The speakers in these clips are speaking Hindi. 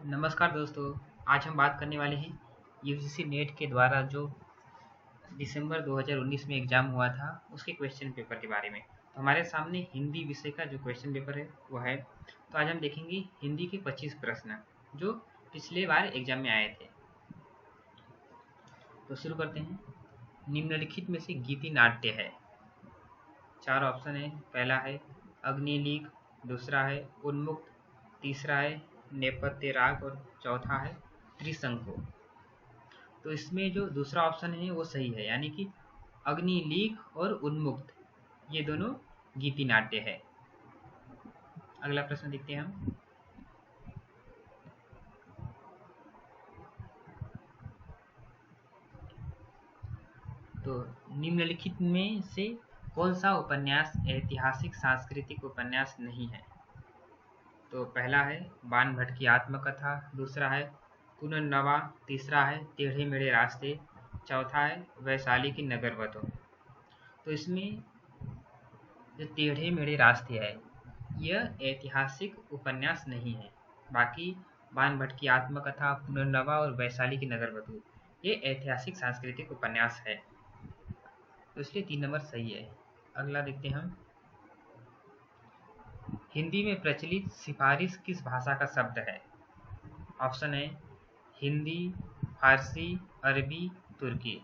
नमस्कार दोस्तों। आज हम बात करने वाले हैं यूजीसी नेट के द्वारा जो दिसंबर 2019 में एग्ज़ाम हुआ था उसके क्वेश्चन पेपर के बारे में। तो हमारे सामने हिंदी विषय का जो क्वेश्चन पेपर है वो है। तो आज हम देखेंगे हिंदी के 25 प्रश्न जो पिछले बार एग्जाम में आए थे। तो शुरू करते हैं। निम्नलिखित में से गीति नाट्य है। 4 ऑप्शन है। पहला है अग्निलीक, दूसरा है उन्मुक्त, तीसरा है नेपथ्य राग और चौथा है त्रिशंकु। तो इसमें जो दूसरा ऑप्शन है वो सही है, यानी कि अग्निलीक और उन्मुक्त ये दोनों गीति नाट्य है। अगला प्रश्न देखते हैं हम। तो निम्नलिखित में से कौन सा उपन्यास ऐतिहासिक सांस्कृतिक उपन्यास नहीं है? तो पहला है बाण भट्ट की आत्मकथा, दूसरा है पुनर्नवा, तीसरा है टेढ़े मेढ़े रास्ते, चौथा है वैशाली की नगरवधु। तो इसमें जो टेढ़े मेढ़े रास्ते है यह ऐतिहासिक उपन्यास नहीं है। बाकी बाण भट्ट की आत्मकथा, पुनर्नवा और वैशाली की नगरवधु ये ऐतिहासिक सांस्कृतिक उपन्यास है। तो इसलिए 3 नंबर सही है। अगला देखते हैं हम। हिंदी में प्रचलित सिफारिश किस भाषा का शब्द है? ऑप्शन है हिंदी, फारसी, अरबी, तुर्की।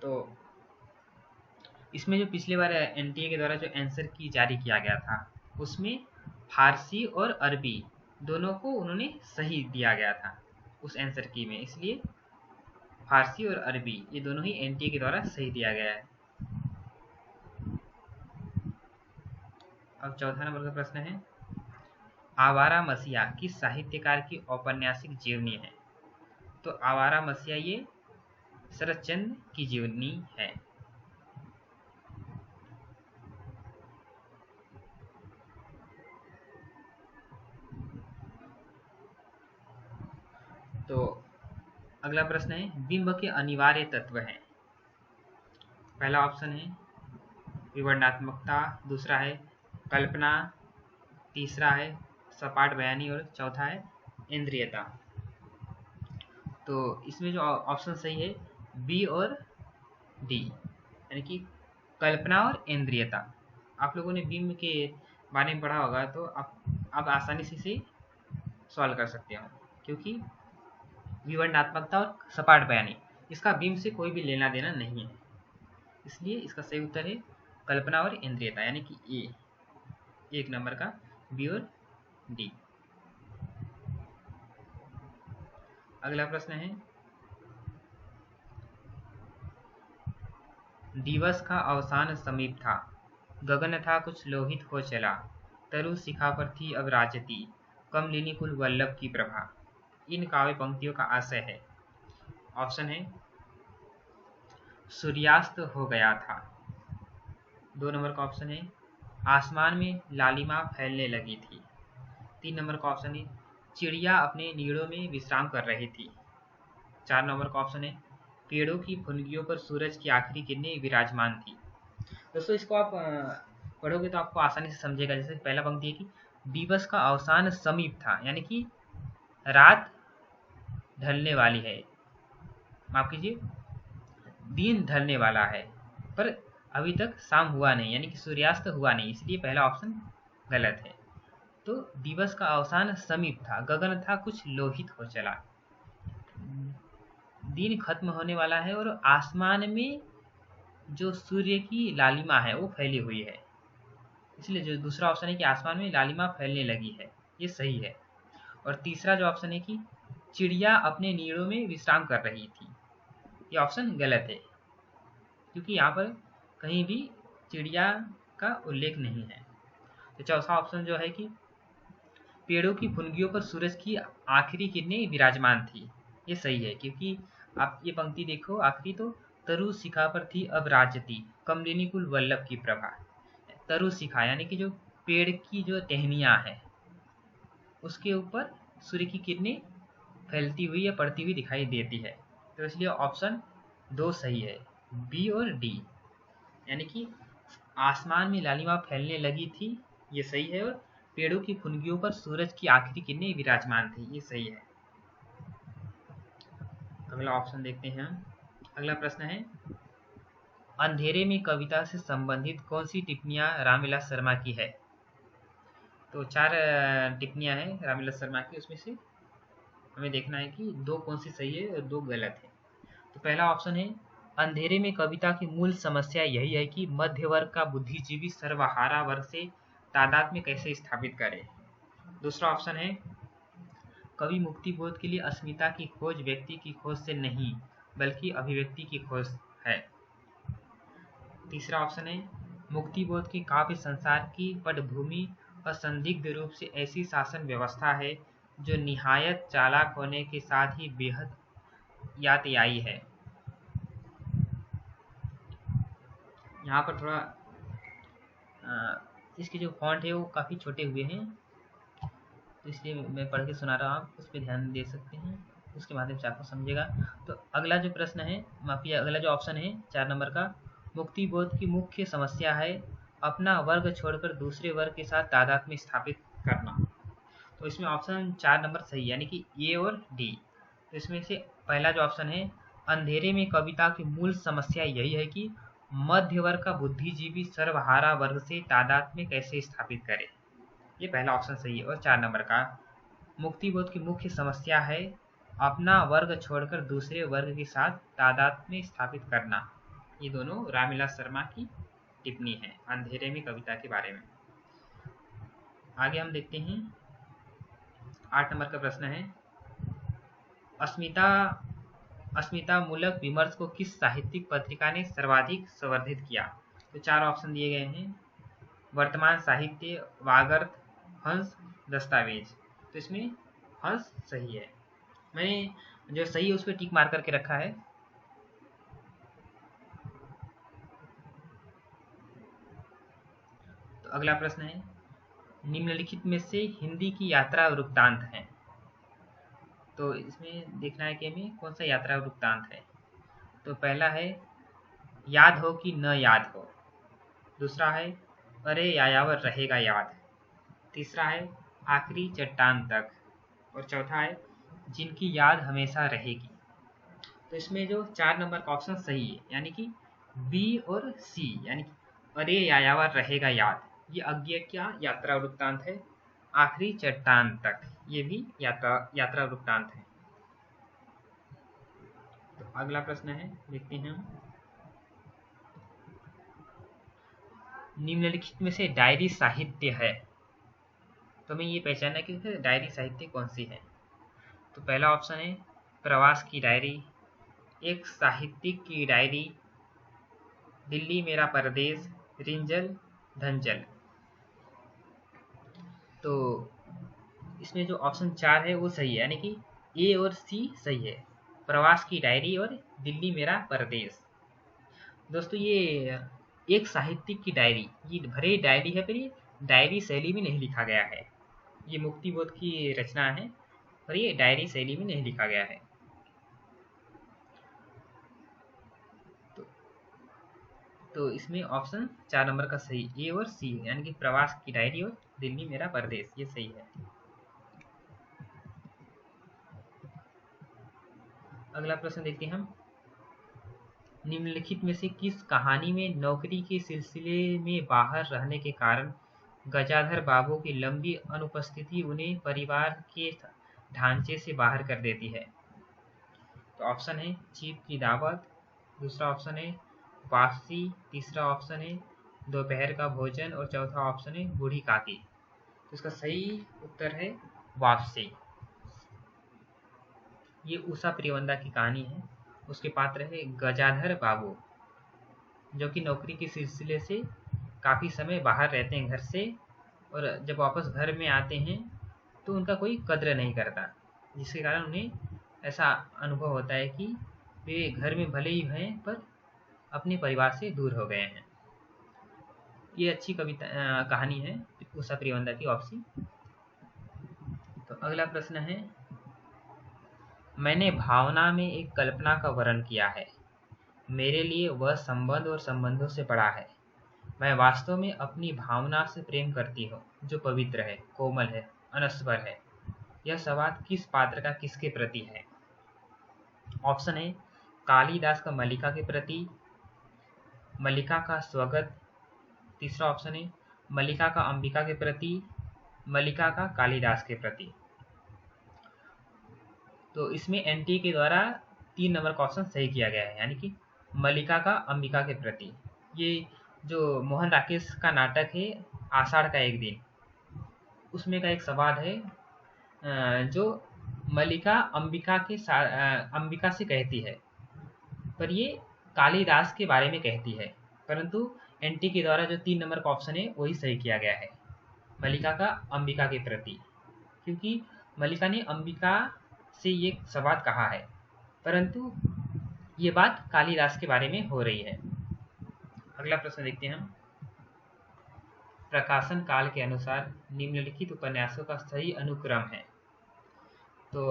तो इसमें जो पिछले बार एनटीए के द्वारा जो आंसर की जारी किया गया था उसमें फारसी और अरबी दोनों को उन्होंने सही दिया गया था उस आंसर की में, इसलिए फारसी और अरबी ये दोनों ही एनटीए के द्वारा सही दिया गया है। अब चौथा नंबर का प्रश्न है आवारा मसीहा किस साहित्यकार की औपन्यासिक जीवनी है? तो आवारा मसीहा ये शरतचंद्र की जीवनी है। तो अगला प्रश्न है बिंब के अनिवार्य तत्व हैं। पहला ऑप्शन है विवरणात्मकता, दूसरा है कल्पना, तीसरा है सपाट बयानी और चौथा है इंद्रियता। तो इसमें जो ऑप्शन सही है बी और डी, यानी कि कल्पना और इंद्रियता। आप लोगों ने बिंब के बारे में पढ़ा होगा तो आप आसानी से इसे सॉल्व कर सकते हो, क्योंकि विवरणात्मकता और सपाट बयानी इसका बिंब से कोई भी लेना देना नहीं है, इसलिए इसका सही उत्तर है कल्पना और इंद्रियता, यानी कि ए, 1 नंबर का बी और डी। अगला प्रश्न है दिवस का अवसान समीप था, गगन था कुछ लोहित हो चला, तरु शिखा पर थी अब राजती, कमलिनी कुल वल्लभ की प्रभा। इन काव्य पंक्तियों का आशय है। ऑप्शन है सूर्यास्त हो गया था, 2 नंबर का ऑप्शन है आसमान में लालिमा फैलने लगी थी, 3 नंबर का ऑप्शन है चिड़िया अपने नीड़ों में विश्राम कर रही थी, 4 नंबर का ऑप्शन है पेड़ों की फुनगियों पर सूरज की आखिरी किरणें विराजमान थी। दोस्तों इसको आप पढ़ोगे तो आपको आसानी से समझेगा। जैसे पहला पंक्ति है कि दिवस का अवसान समीप था, यानी कि रात ढलने वाली है, माफ कीजिए दिन ढलने वाला है, पर अभी तक शाम हुआ नहीं, यानी कि सूर्यास्त हुआ नहीं, इसलिए पहला ऑप्शन गलत है। तो दिवस का अवसान समीप था, गगन था कुछ लोहित हो चला, दिन खत्म होने वाला है और आसमान में जो सूर्य की लालिमा है वो फैली हुई है, इसलिए जो दूसरा ऑप्शन है कि आसमान में लालिमा फैलने लगी है ये सही है। और तीसरा जो ऑप्शन है कि चिड़िया अपने नीड़ों में विश्राम कर रही थी, ये ऑप्शन गलत है, क्योंकि यहाँ पर कहीं भी चिड़िया का उल्लेख नहीं है। तो चौथा ऑप्शन जो है कि पेड़ों की फुनगियों पर सूरज की आखिरी किरणें विराजमान थी, ये सही है, क्योंकि आप ये पंक्ति देखो आखिरी, तो तरु शिखा पर थी अब राजती, कमलिनी कुल वल्लभ की प्रभा। तरु शिखा यानी कि जो पेड़ की जो टहनियाँ है उसके ऊपर सूर्य की किरणें फैलती हुई या पड़ती हुई दिखाई देती है, तो इसलिए ऑप्शन 2 सही है, बी और डी, यानी कि आसमान में लालिमा फैलने लगी थी ये सही है, और पेड़ों की फुनगियों पर सूरज की आखिरी किरणें विराजमान थी। ये सही है। अगला ऑप्शन देखते हैं हम। अगला प्रश्न है, अंधेरे में कविता से संबंधित कौन सी टिप्पणियां रामविलास शर्मा की है? तो 4 टिप्पणियां हैं रामविलास शर्मा की, उसमें से हमें देखना है कि 2 कौन सी सही है और 2 गलत है। तो पहला ऑप्शन है, अंधेरे में कविता की मूल समस्या यही है कि मध्य वर्ग का बुद्धिजीवी सर्वहारा वर्ग से तादात्म्य कैसे स्थापित करे। दूसरा ऑप्शन है, कवि मुक्ति बोध के लिए अस्मिता की खोज व्यक्ति की खोज से नहीं बल्कि अभिव्यक्ति की खोज है। तीसरा ऑप्शन है, मुक्ति बोध के काव्य संसार की पटभूमि असंदिग्ध रूप से ऐसी शासन व्यवस्था है जो निहायत चालाक होने के साथ ही बेहद यातयाई है। यहाँ पर थोड़ा इसके जो फॉन्ट है वो काफ़ी छोटे हुए हैं, तो इसलिए मैं पढ़ के सुना रहा हूँ, आप उस पर ध्यान दे सकते हैं, उसके माध्यम से आपको समझेगा। तो अगला जो प्रश्न है, माफिया अगला जो ऑप्शन है 4 नंबर का, मुक्ति बोध की मुख्य समस्या है अपना वर्ग छोड़कर दूसरे वर्ग के साथ तादात्म्य स्थापित करना। तो इसमें ऑप्शन 4 नंबर सही, यानी कि ए और डी। तो इसमें से पहला जो ऑप्शन है, अंधेरे में कविता की मूल समस्या यही है कि मध्य वर्ग का बुद्धिजीवी सर्वहारा वर्ग से तादात्म्य कैसे स्थापित करे, ये पहला ऑप्शन सही है। और 4 नंबर का, मुक्ति बोध की मुख्य समस्या है अपना वर्ग छोड़कर दूसरे वर्ग के साथ तादात्म्य स्थापित करना, ये दोनों रामविलास शर्मा की टिप्पणी है अंधेरे में कविता के बारे में। आगे हम देखते हैं 8 नंबर का प्रश्न है, अस्मिता मूलक विमर्श को किस साहित्यिक पत्रिका ने सर्वाधिक संवर्धित किया? तो 4 ऑप्शन दिए गए हैं, वर्तमान साहित्य, वागर्थ, हंस, दस्तावेज। तो इसमें हंस सही है, मैंने जो सही है उस पर टिक मार करके रखा है। तो अगला प्रश्न है, निम्नलिखित में से हिंदी की यात्रा वृत्तांत है। तो इसमें देखना है कि हमें कौन सा यात्रा वृत्तांत है। तो पहला है, याद हो कि न याद हो। दूसरा है, अरे यायावर रहेगा याद। तीसरा है, आखिरी चट्टान तक। और चौथा है, जिनकी याद हमेशा रहेगी। तो इसमें जो 4 नंबर का ऑप्शन सही है, यानी कि बी और सी, यानी कि अरे यायावर रहेगा याद, ये अज्ञेय यात्रा वृत्तांत है। आखिरी चट्टान तक, ये भी यात्रा वृत्तांत है। तो अगला प्रश्न है, देखते हैं हम, निम्नलिखित में से डायरी साहित्य है। तो हमें ये पहचानना कि डायरी साहित्य कौन सी है। तो पहला ऑप्शन है, प्रवास की डायरी, एक साहित्यिक की डायरी, दिल्ली मेरा परदेश, रिंजल, धंजल। तो इसमें जो ऑप्शन 4 है वो सही है, यानी कि ए और सी सही है, प्रवास की डायरी और दिल्ली मेरा परदेश। दोस्तों ये एक साहित्यिक की डायरी, ये भरे डायरी है, पर ये डायरी शैली में नहीं लिखा गया है, ये मुक्ति बोध की रचना है और ये डायरी शैली में नहीं लिखा गया है। तो इसमें ऑप्शन 4 नंबर का सही ए और सी, यानी कि प्रवास की डायरी और दिल्ली मेरा परदेश, ये सही है। अगला प्रश्न देखते हैं हम, निम्नलिखित में से किस कहानी में नौकरी के सिलसिले में बाहर रहने के कारण गजाधर बाबू की लंबी अनुपस्थिति उन्हें परिवार के ढांचे से बाहर कर देती है? तो ऑप्शन है, चीफ की दावत। दूसरा ऑप्शन है, वापसी। तीसरा ऑप्शन है, दोपहर का भोजन। और चौथा ऑप्शन है, बूढ़ी काकी। तो इसका सही उत्तर है वापसी। ये उषा प्रियवंदा की कहानी है, उसके पात्र है गजाधर बाबू, जो कि नौकरी के सिलसिले से काफ़ी समय बाहर रहते हैं घर से, और जब वापस घर में आते हैं तो उनका कोई कद्र नहीं करता, जिसके कारण उन्हें ऐसा अनुभव होता है कि वे घर में भले ही हैं पर अपने परिवार से दूर हो गए हैं। ये अच्छी कविता कहानी है उषा प्रियवंदा की, वापसी। तो अगला प्रश्न है, मैंने भावना में एक कल्पना का वर्णन किया है, मेरे लिए वह संबंध और संबंधों से बड़ा है, मैं वास्तव में अपनी भावना से प्रेम करती हूँ, जो पवित्र है, कोमल है, अनस्वर है। यह संवाद किस पात्र का किसके प्रति है? ऑप्शन है कालिदास का मल्लिका के प्रति, मल्लिका का स्वगत, तीसरा ऑप्शन है मल्लिका का अंबिका के प्रति, मल्लिका का कालिदास के प्रति। तो इसमें एनटी के द्वारा 3 नंबर का ऑप्शन सही किया गया है, यानी कि मल्लिका का अंबिका के प्रति। ये जो मोहन राकेश का नाटक है आषाढ़ का एक दिन, उसमें का एक संवाद है जो मल्लिका अंबिका से कहती है, पर ये कालिदास के बारे में कहती है। परंतु एनटी के द्वारा जो 3 नंबर का ऑप्शन है वही सही किया गया है, मल्लिका का अंबिका के प्रति, क्योंकि मल्लिका ने अंबिका से ये संवाद कहा है, परंतु ये बात कालिदास के बारे में हो रही है। अगला प्रश्न देखते हैं हम। प्रकाशन काल के अनुसार निम्नलिखित उपन्यासों का सही अनुक्रम है। तो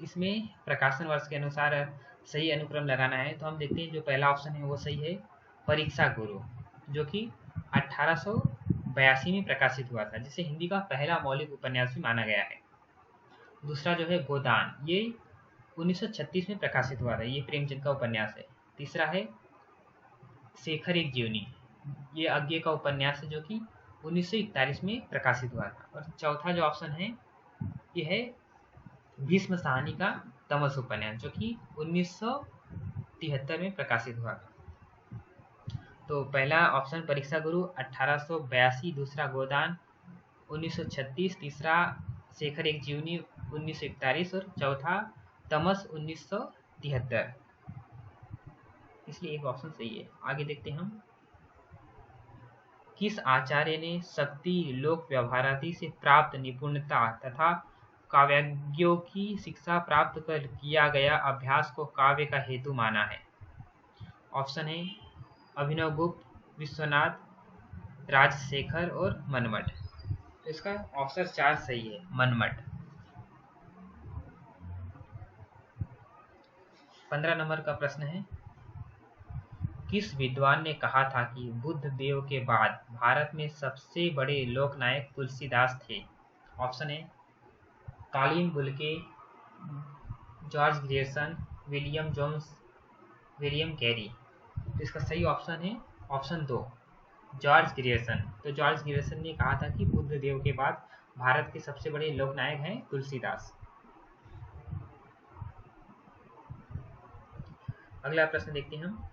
इसमें प्रकाशन वर्ष के अनुसार सही अनुक्रम लगाना है, तो हम देखते हैं जो पहला ऑप्शन है वो सही है, परीक्षा गुरु, जो कि 1882 में प्रकाशित हुआ था, जिसे हिंदी का पहला मौलिक उपन्यास भी माना गया है। दूसरा जो है गोदान, ये 1936 में प्रकाशित हुआ था, ये प्रेमचंद का उपन्यास है। तीसरा है शेखर एक जीवनी, ये अज्ञे का उपन्यास है, जो कि 1941 में प्रकाशित हुआ था। और चौथा जो ऑप्शन है ये है भीष्म साहनी का तमस उपन्यास, जो कि 1973 में प्रकाशित हुआ था। तो पहला ऑप्शन परीक्षा गुरु 1882, दूसरा गोदान 1936, तीसरा शेखर एक जीवनी 1941 और चौथा तमस 1973, इसलिए एक ऑप्शन सही है। आगे देखते हैं हम। किस आचार्य ने शक्ति लोक व्यवहारादि से प्राप्त निपुणता तथा काव्यज्ञों की शिक्षा प्राप्त कर किया गया अभ्यास को काव्य का हेतु माना है? ऑप्शन है अभिनव गुप्त, विश्वनाथ, राजशेखर और मनमठ। तो इसका ऑप्शन 4 सही है, मनमठ। 15 नंबर का प्रश्न है, किस विद्वान ने कहा था कि बुद्ध देव के बाद भारत में सबसे बड़े लोकनायक तुलसीदास थे? ऑप्शन है कालीन Bulcke, George Grierson, William Jones, William Carey. तो इसका सही ऑप्शन है ऑप्शन 2, जॉर्ज ग्रियर्सन। तो जॉर्ज ग्रियर्सन ने कहा था कि बुद्ध देव के बाद भारत के सबसे बड़े लोकनायक हैं तुलसीदास। अगला प्रश्न देखते हैं हम।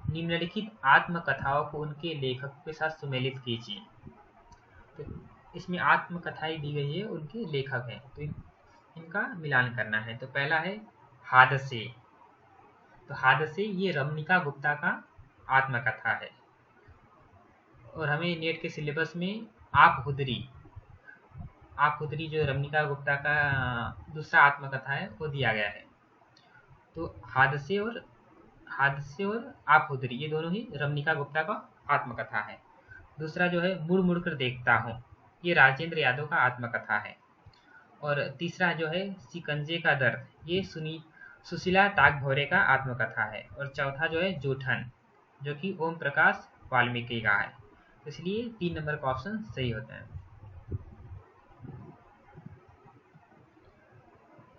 निम्नलिखित आत्मकथाओं को उनके लेखक के साथ सुमेलित कीजिए। तो इसमें आत्मकथाएं दी गई है, उनके लेखक हैं, तो इनका मिलान करना है। तो पहला है हादसे। तो हादसे ये रमनिका गुप्ता का आत्मकथा है, और हमें नेट के सिलेबस में आप हुदरी जो रमनिका गुप्ता का दूसरा आत्मकथा है वो दिया गया है। तो हादसे और आप हुदरी ये दोनों ही रमनिका गुप्ता का आत्मकथा है। दूसरा जो है मुड़ मुड़ कर देखता हूँ, ये राजेंद्र यादव का आत्मकथा है। और तीसरा जो है शिकंजे का दर्द, ये सुशीला ताकभोरे का आत्मकथा है। और चौथा जो है जूठन, जो कि ओम प्रकाश वाल्मीकि का है। इसलिए 3 नंबर का ऑप्शन सही होता है।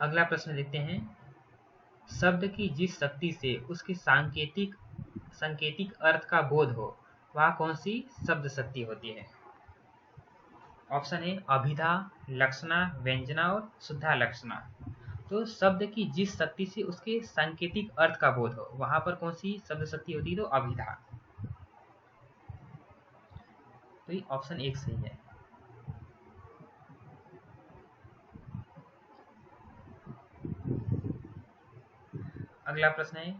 अगला प्रश्न देखते हैं। शब्द की जिस शक्ति से उसके सांकेतिक अर्थ का बोध हो, वह कौन सी शब्द शक्ति होती है? ऑप्शन है अभिधा, लक्षणा, व्यंजना और शुद्धा लक्षणा। तो शब्द की जिस शक्ति से उसके सांकेतिक अर्थ का बोध हो, वहां पर कौन सी शब्द शक्ति होती है? तो अभिधा। तो ये ऑप्शन 1 सही है। अगला प्रश्न है,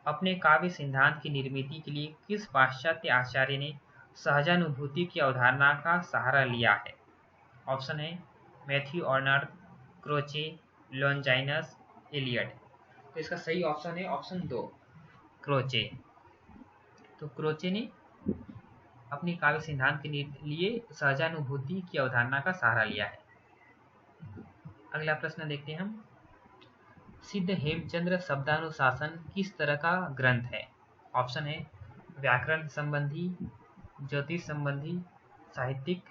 अपने काव्य सिद्धांत की निर्मिति के लिए किस पाश्चात्य आचार्य ने सहजानुभूति की अवधारणा का सहारा लिया है? ऑप्शन है मैथ्यू ऑर्नर, क्रोचे, लॉन्जाइनस, एलियट। तो इसका सही ऑप्शन है ऑप्शन 2, क्रोचे। तो क्रोचे ने अपनी काव्य सिद्धांत के लिए सहजानुभूति की अवधारणा का सहारा लिया है। अगला प्रश्न देखते हैं हम। सिद्ध हेमचंद्र शब्दानुशासन किस तरह का ग्रंथ है? ऑप्शन है व्याकरण संबंधी, ज्योतिष संबंधी, साहित्यिक,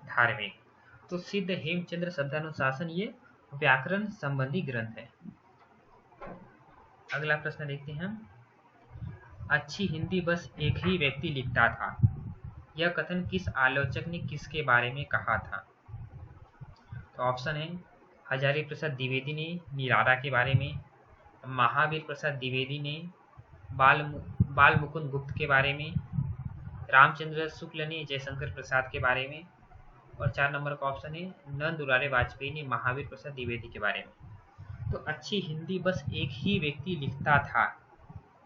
धार्मिक। तो सिद्ध हेमचंद्र शब्दानुशासन ये व्याकरण संबंधी ग्रंथ है। अगला प्रश्न देखते हैं हम। अच्छी हिंदी बस एक ही व्यक्ति लिखता था, यह कथन किस आलोचक ने किसके बारे में कहा था? तो ऑप्शन है हजारी प्रसाद द्विवेदी ने निराला के बारे में, महावीर प्रसाद द्विवेदी ने बाल मुकुंद गुप्त के बारे में, रामचंद्र शुक्ल ने जयशंकर प्रसाद के बारे में, और 4 नंबर का ऑप्शन है नंद दुलारे वाजपेयी ने महावीर प्रसाद द्विवेदी के बारे में। तो अच्छी हिंदी बस एक ही व्यक्ति लिखता था,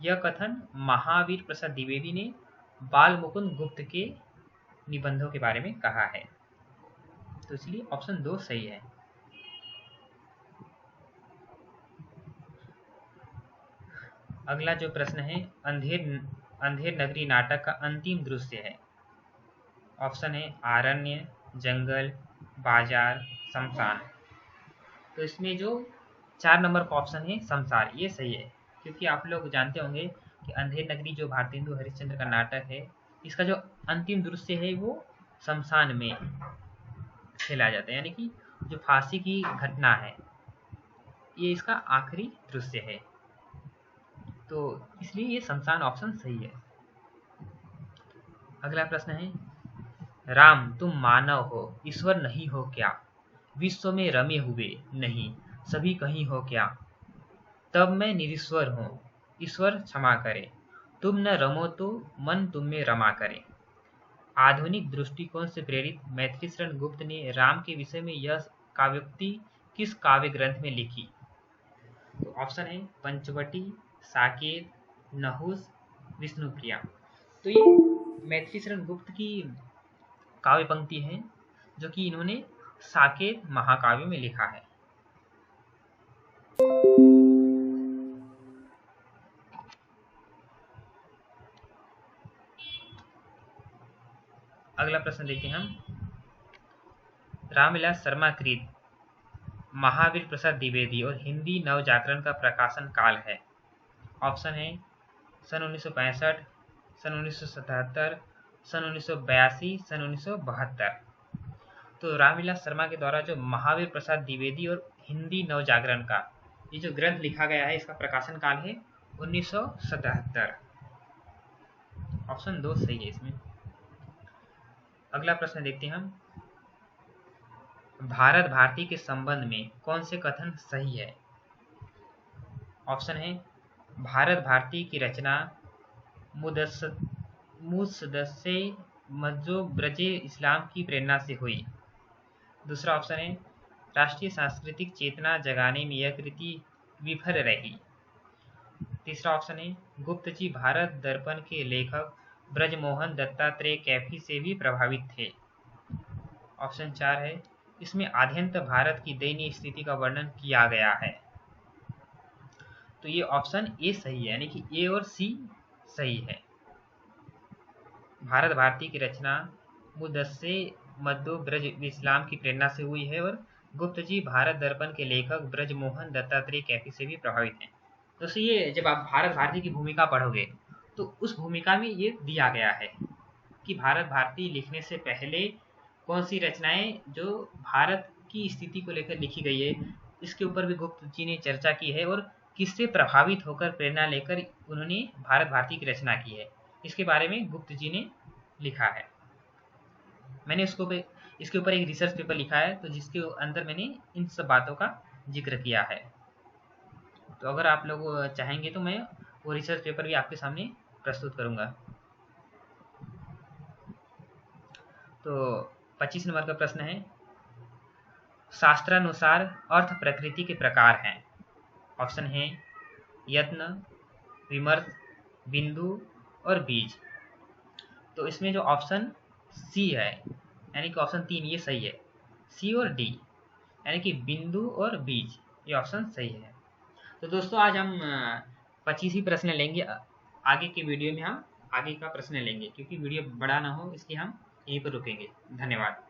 यह कथन महावीर प्रसाद द्विवेदी ने बाल मुकुंद गुप्त के निबंधों के बारे में कहा है। तो इसलिए ऑप्शन 2 सही है। अगला जो प्रश्न है, अंधेर नगरी नाटक का अंतिम दृश्य है। ऑप्शन है आरण्य, जंगल, बाजार, शमशान। तो इसमें जो 4 नंबर का ऑप्शन है शमशान, ये सही है। क्योंकि आप लोग जानते होंगे कि अंधेर नगरी जो भारतेंदु हरिश्चंद्र का नाटक है, इसका जो अंतिम दृश्य है वो शमशान में खेला जाता है, यानी कि जो फांसी की घटना है ये इसका आखिरी दृश्य है। तो इसलिए ये शमशान ऑप्शन सही है। अगला प्रश्न है, राम तुम मानव हो, ईश्वर नहीं हो क्या? विश्व में रमे हुए नहीं, सभी कहीं हो क्या? तब मैं निरीश्वर हूँ, ईश्वर क्षमा करे, तुम न रमो तो मन तुम में रमा करे। आधुनिक दृष्टिकोण से प्रेरित मैथिलीशरण गुप्त ने राम के विषय में यह काव्योक्ति किस काव्य ग्रंथ में लिखी? तो ऑप्शन है पंचवटी, साकेत, नहुस, विष्णुप्रिया। तो ये मैथिलीशरण गुप्त की काव्य पंक्ति है जो कि इन्होंने साकेत महाकाव्य में लिखा है। अगला प्रश्न देखते हैं हम। रामविलास शर्मा कृत महावीर प्रसाद द्विवेदी और हिंदी नवजागरण का प्रकाशन काल है। ऑप्शन है सन 1965, सन 1977, सन 1982, सन 1972। तो रामविलास शर्मा के द्वारा जो महावीर प्रसाद द्विवेदी और हिंदी नवजागरण का ये जो ग्रंथ लिखा गया है, इसका प्रकाशन काल है 1977। ऑप्शन 2 सही है इसमें। अगला प्रश्न देखते हैं हम। भारत भारती के संबंध में कौन से कथन सही है? ऑप्शन है भारत भारती की रचना मुसद्दसे मज्जो ब्रजे इस्लाम की प्रेरणा से हुई। दूसरा ऑप्शन है राष्ट्रीय सांस्कृतिक चेतना जगाने में यह कृति विफल रही। तीसरा ऑप्शन है गुप्त जी भारत दर्पण के लेखक ब्रजमोहन दत्तात्रेय कैफी से भी प्रभावित थे। ऑप्शन 4 है इसमें आद्यंत भारत की दयनीय स्थिति का वर्णन किया गया है। तो ये ऑप्शन ए सही है, यानी कि ए और सी सही है। भारत भारती की रचना मुदस्से मद्दो ब्रज इस्लाम की प्रेरणा से हुई है और गुप्त जी भारत दर्पण के लेखक ब्रजमोहन दत्तात्रेय कैफी से भी प्रभावित हैं। दोस्तों ये जब आप भारत भारती की भूमिका पढ़ोगे तो उस भूमिका में ये दिया गया है कि भारत भारती लिखने से पहले कौन सी रचनाएं जो भारत की स्थिति को लेकर लिखी गई है, इसके ऊपर भी गुप्त जी ने चर्चा की है और किससे प्रभावित होकर प्रेरणा लेकर उन्होंने भारत भारती की रचना की है, इसके बारे में गुप्त जी ने लिखा है। मैंने इसके ऊपर एक रिसर्च पेपर लिखा है, तो जिसके अंदर मैंने इन सब बातों का जिक्र किया है। तो अगर आप लोग चाहेंगे तो मैं वो रिसर्च पेपर भी आपके सामने प्रस्तुत करूंगा। तो 25 नंबर का प्रश्न है, शास्त्रानुसार अर्थ प्रकृति के प्रकार हैं। ऑप्शन है यत्न, विमर्श, बिंदु और बीज। तो इसमें जो ऑप्शन सी है, यानी कि ऑप्शन 3 ये सही है। सी और डी, यानी कि बिंदु और बीज, ये ऑप्शन सही है। तो दोस्तों आज हम 25 ही प्रश्न लेंगे। आगे के वीडियो में हम आगे का प्रश्न लेंगे, क्योंकि वीडियो बड़ा ना हो इसलिए हम यहीं पर रुकेंगे। धन्यवाद।